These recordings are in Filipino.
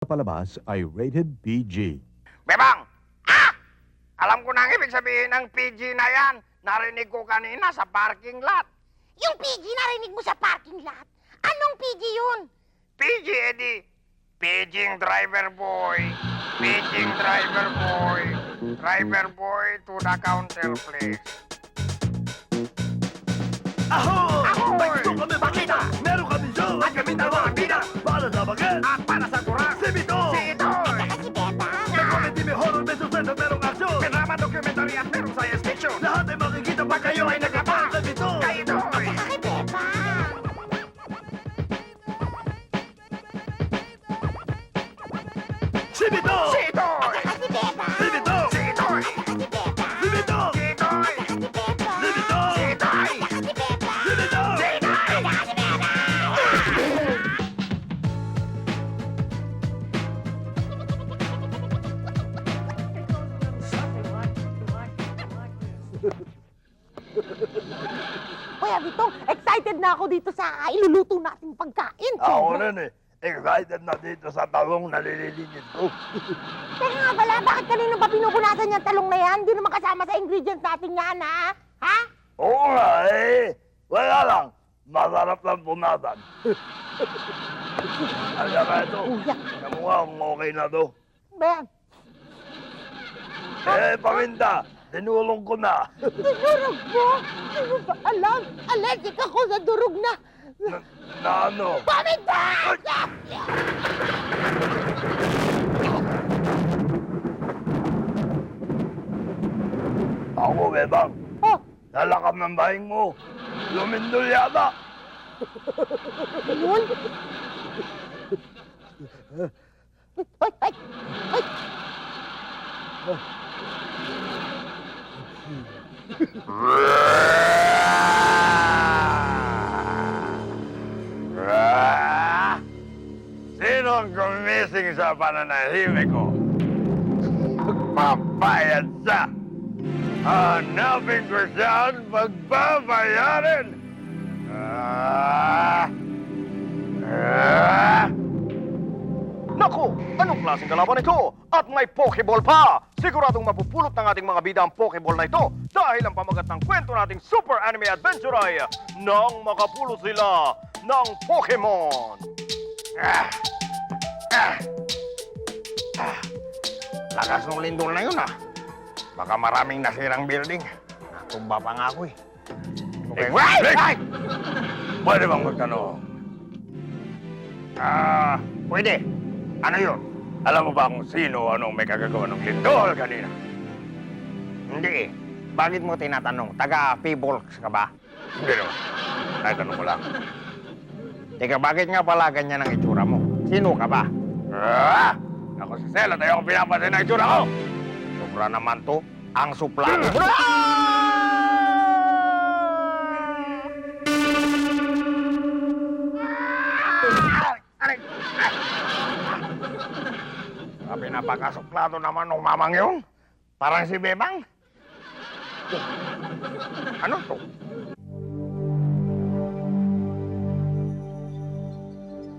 palabas ay rated PG. Bebang! Ah! Alam ko na ang ibig sabihin ng PG na yan. Narinig ko kanina sa parking lot. Yung PG narinig mo sa parking lot? Anong PG yun? PG, Eddie. Paging driver boy. Paging driver boy. Driver boy to the counter, please. Ahoy! Ahoy! May gusto kami makita! Meron kami show! At kami na mga bida. Para sa bagay! At para sa kurang. Si Bito! Si Itoy. Saka si Beba. May comedy, may horror, may suspense, merong action! May drama, documentary at merong science fiction. Lahat ay makikita pag kayo ay nagkapa! Si Bito! Kay Itoy. Saka kay Beba. Si Bito! Si Itoy. Saka si Beba. Si Bito! Si Itoy. Saka si Beba. Si Bito! Si Itoy. Saka si Beba. Si Bito! Si Itoy. Saka si Beba. Si Bito! Si Itoy. Saka si Beba. Kuya Bitong, excited na ako dito sa iluluto nating pagkain. Ako Sobra. rin eh. Excited na dito sa talong na nililinis ko. Teka nga pala, bakit kanino ba pinupunasan yung talong na yan? Hindi naman kasama sa ingredients natin yan, ha? Ha? Oo nga eh. Wala lang. Masarap lang punasan. Alam ka ito. Kuya, Mukhang okay na to. Ben, Paminta. Tinulong ko na. durog mo? Hindi mo ba alam? Allergic ako sa durog na. Na ano? Paminta! Ako, Bebang. Oh, Nalakam ng bahing mo. Lumindol yata. yun? Ay, ay, ay. Sino ang gumising sa pananahimik ko? Magbabayad siya. Hanapin ko siya at magbabayarin. Naku! Anong klaseng kalaban ito? At may Pokeball pa! Siguradong mapupulot ng ating mga bida ang Pokeball na ito dahil ang pamagat ng kwento nating Super Anime Adventure ay nang makapulot sila ng Pokemon! Lakas ng lindol na yun Baka maraming nasirang building. Natumba pa nga ako eh. Okay, wait! Rick! Pwede bang magtanong? Pwede. Ano yun? Alam mo ba kung sino anong may kagagawa ng lindol kanina? Hindi eh. Bakit mo tinatanong? Taga Peebles ka ba? Hindi naman. Natanong ko lang. Teka, bakit nga pala ganyan ang itsura mo? Sino ka ba? Ako si Sel at ayaw ko pinapansin ang itsura ko. Sobra naman to. Ang suplado mo. Sabi napakasuplado naman ng mamang yun. Parang si Bebang. Ano to?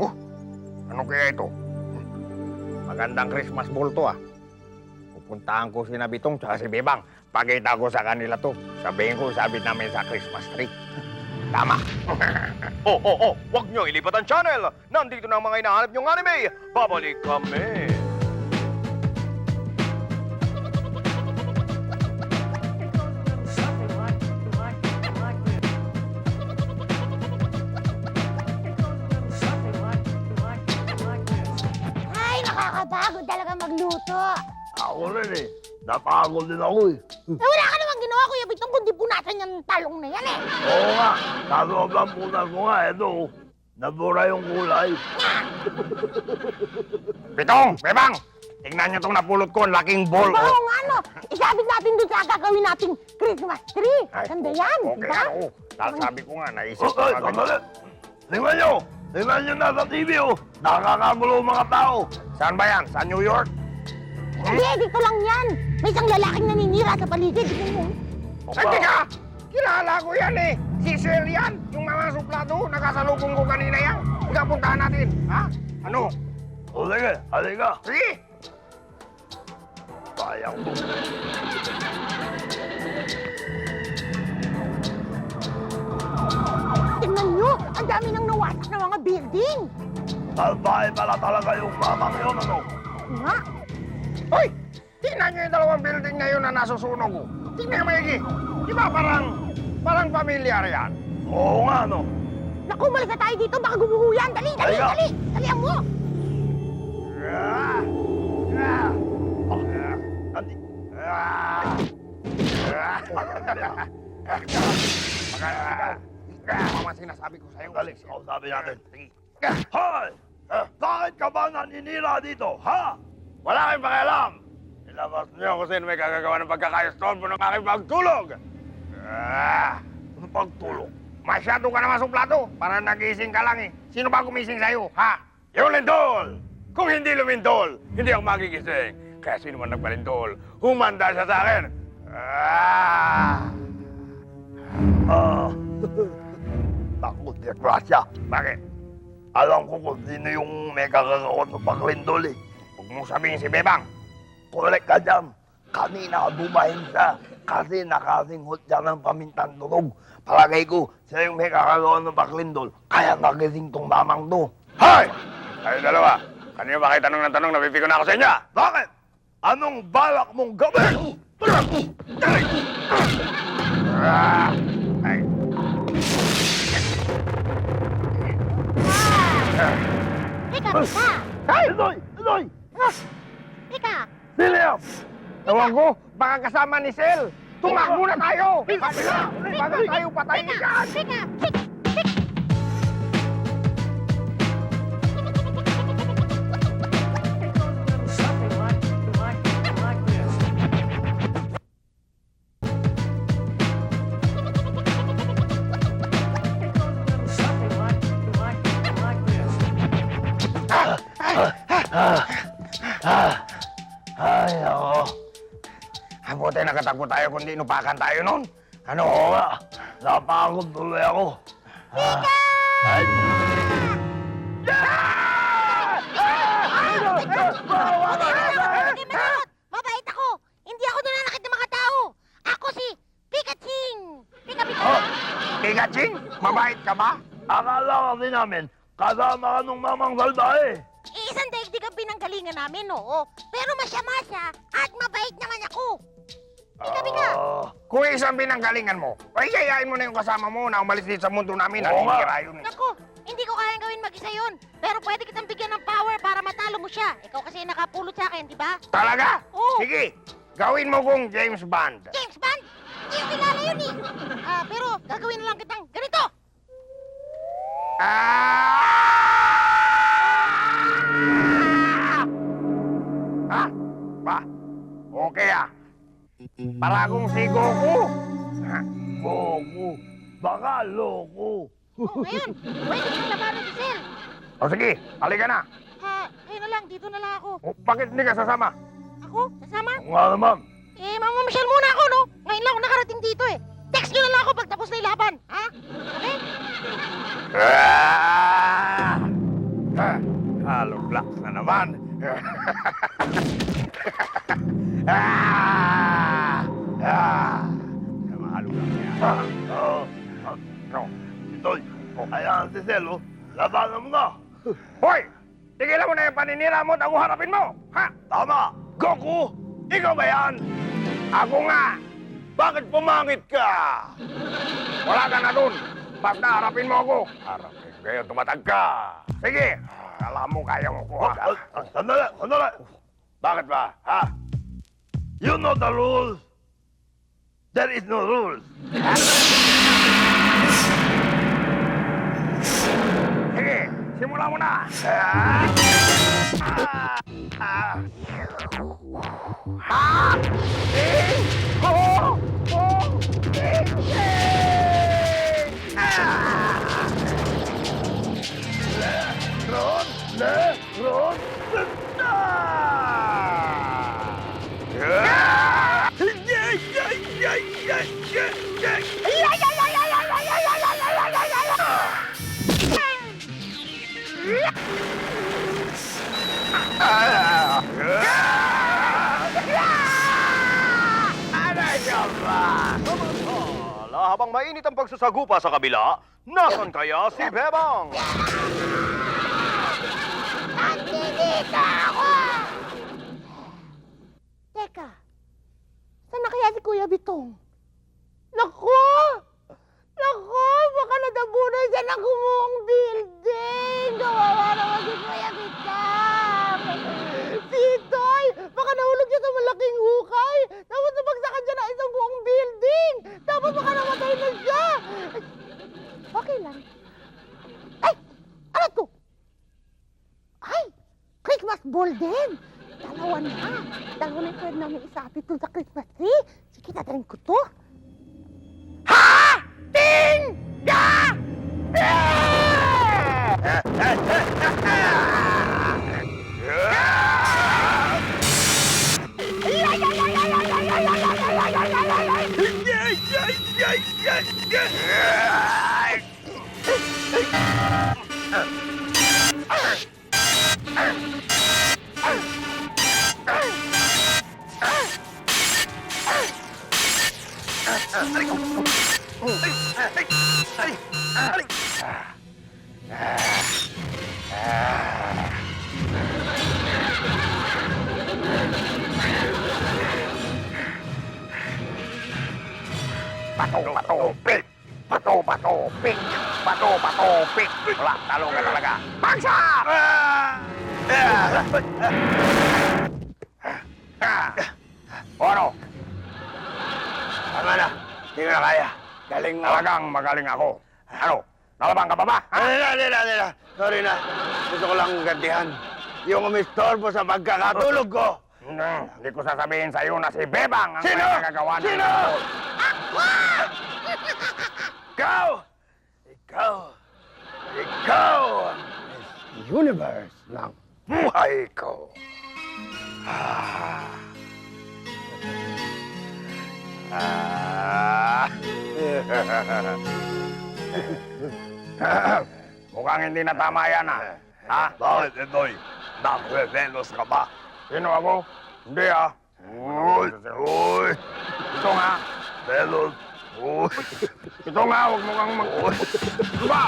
Oh, ano kaya ito? Magandang Christmas ball to Pupuntahan ko si Nabitong tsaka si Bebang. Pagkita ko sa kanila to. Sabihin ko, sabit namin sa Christmas tree. Tama. Huwag niyo ilipat ang channel. Nandito na ang mga hinahanap niyong anime. Babalik kami. Ay, nakakapagod talaga magluto. Ako rin eh. Napagod din ako eh. Wala ka namang ginawa, Kuya Bitong, kundi punasan yung talong na yan eh. Oo nga. Sa sobrang punas ko nga, eto. Nabura yung kulay. Pitong! Bebang! Tingnan niyo itong napulot ko. Ang laking ball. Oo nga, no. Isabit natin doon sa gagawin nating Christmas tree. Ay, Ganda yan, Okay, diba? Dahil sabi ko nga, naisip ko Ay, nga sandali. ganyan. Tingnan nyo. Tingnan nyo na sa TV oh. Nakakagulo ang mga tao. Saan ba yan? Sa New York? Hindi, dito lang yan. May isang lalaking naninira sa paligid. Tingnan mo. Ay, teka! Kilala ko yan eh. Si Sel yan. Yung mga suplado. Nakasalubong ko kanina yan. Ikaw puntahan natin. Ha? Ano? O sige, halika. Sige! Sayang mo. Tingnan nyo, ang dami nang nawasak na mga building. Salbahe pala talaga yung mamang yun, ano? Nga, Hoy! Tingnan nyo yung dalawang building na yun na nasusunog. Oh. Tingnan mo, Iggy. Di ba parang pamilyar yan? Oo nga, no? naku, malis na tayo dito, baka gumuho yan. Dali, dali, Halika. dali. Dalihan mo. Andi. Mga sinasabi ko sa'yo. Galing, kausapin natin. Sige. Hoy! Bakit ka ba naninira dito, ha? Wala kayong pakialam. Ilabas niyo kung sino may kagagawa ng pagkakayostorbo ng aking pagtulog. Ano pagtulog? Masyado ka naman suplado. Para nagising ka lang eh. Sino ba gumising sa'yo, ha? Yung lindol! Kung hindi lumindol, hindi ako magigising. Kaya sino man nagpalindol, humanda siya sa akin. Takot, Grasya. Bakit? Alam ko kung sino yung may kagagawa ng paklindol eh. Huwag mo sabihin si Bebang. Correct ka dyan. Kanina bumahin siya kasi nakasinghot siya ng pamintang tunog. Palagay ko, siya yung may kakagawa ng paklindol. Kaya nagising tong mamang to. Hoy! Kayo dalawa. Kanina ba kayo tanong ng tanong, napipigo na ako sa inyo? Bakit? Anong balak mong gawin? Ay. Teka, teka. Hey! Eloy! Eloy! Teka. Sino yan? Ewan ko, baka kasama ni Sel. Tumakbo na tayo! Baga tayo patayin Teka, dyan! teka, teka. Ay, ako. Buti nakatakbo tayo kundi inupakan tayo nun. Ano? Oo nga. Napagod tuloy ako. Ay. Hindi manot! Mabait ako! Hindi ako nananakit ng mga tao! Ako si Pikaching! Pika-pika! Oh. Pikating, mabait ka ba? Akala kasi namin, kasama ka nung mamang salbahe. Isang daigdig ang pinanggalingan namin, oo. Pero masya-masya at mabait naman ako! Pika-pika! Kung isang binanggalingan mo, ay yayain mo na yung kasama mo na umalis dito sa mundo namin. Oo nga. Naninira yun eh. Naku, hindi ko kayang gawin mag-isa yun. Pero pwede kitang bigyan ng power para matalo mo siya. Ikaw kasi nakapulot sa akin, di ba? Talaga? Oo. Sige, gawin mo kong James Bond. James Bond! Hindi yung kilala yun eh. Pero gagawin na lang kitang ganito. Ha? Ba? Okay ah. Para akong si Goku. Ha? Goku. Baka loko. Ngayon, pwede kitang labanan si Cell. O sige, halika na. Ngayon na lang, dito na lang ako. O, bakit hindi ka sasama? Ako? Sasama? Oo nga naman. Mamamasyal muna ako, no? Ngayon lang ako nakarating dito eh. Text nyo na lang ako pag tapos na yung laban, ha? Okay? Halong na naman. Halong yan. No. Itoy, ayan si Selo. Labanan mo na. Hoy! Tigilan mo na yung paninira mo at ako harapin mo! Ha? Tama. Goku! Ikaw ba yan? Ako nga! Bakit pumangit ka? Wala ka na dun. Basta harapin mo ako. Harapin kayo, tumatag ka. Sige. Alam mo, kaya mo ko. Ha? Sandali, sandali. Bakit ba? Ha? You know the rules. There is no rules. Sige, simula mo na. Lebron. Habang mainit ang pagsasagupa sa kabila, nasan kaya si Bebang? Nandito ako! Teka, saan na kaya si Kuya Bitong? Naku! Naku! Baka natabunan siya ng gumuhong building! Kawawa naman si Kuya Bitong! Sitoy! Baka nahulog siya sa malaking hukay! Tapos nabagsakan siya ng isang buong building! Tapos baka namatay na siya! Okay lang. Ay! Ano to? Ay! Christmas ball din! Dalawa na! Dalawa na yung pwede namin isapit dun sa Christmas tree! Sige, tatarin ko to! Ha! Ting! Ya! Pato-pato-pik! Pato-pato-pik! Pato-pato-pik! Wala, talo ka talaga. Bagsak! O ano? Tama na. Hindi ko na kaya. Galing mo. Talagang magaling ako. Ano? Nalabang ka pa ba? Ha? Nila. Sorry na. Gusto ko lang gantihan. Yung umistorbo sa pagkakatulog ko. Hindi ko sasabihin sa iyo na si Bebang ang Sino? may nagagawa ng Sino? ito. Ikaw! Ikaw! ang Miss Universe ng buhay ko. Mukhang hindi na tama yan, ha? Bakit, Etoy? Nakwe-velos ka ba? Sino ako? Hindi, ah. Uy! Ito nga. Velos! Uy! Ito nga, huwag mo kang mag... Diba?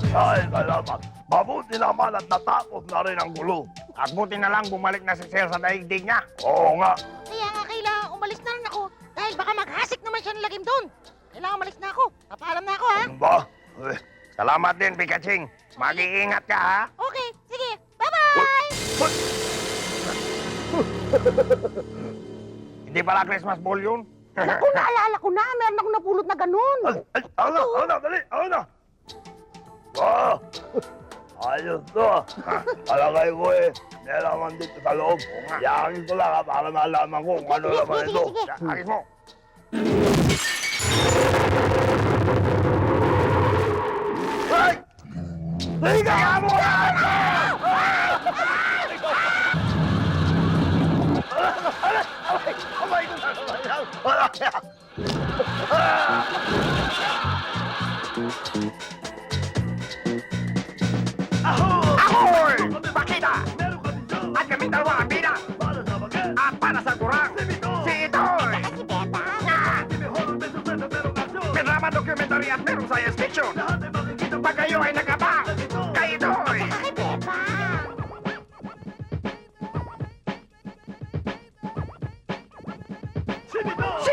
Ay, salamat. Mabuti naman at natapos na rin ang gulo. At buti na lang bumalik na si Sel sa daigdig niya. Oo nga. Kaya nga kailangan umalis na rin ako dahil baka maghasik naman siya ng lagim doon. Kailangan umalis na ako. Papaalam na ako, ha? Ano ba? Salamat din, Pikaching. Mag-iingat ka, ha? Okay, sige. Bye-bye! Hindi pala Christmas ball yun. Naku, naalala ko na. Meron ako napulot na ganun. Ako na, dali, ako na. Wow! Ayos to. Alagay ko may laman dito sa loob. Yakin ko lang para malaman ko kung ano Sige, laman sige, ito. sige. Alis mo. Ay! Higa mo! Ahoy! Pakita! At kami dalawa ang bida. At para sa kurang, si Itoy! Si Beba. May drama documentary at merong science fiction. Pag kayo ay nagkabang, kay Itoy! Si Beba. Si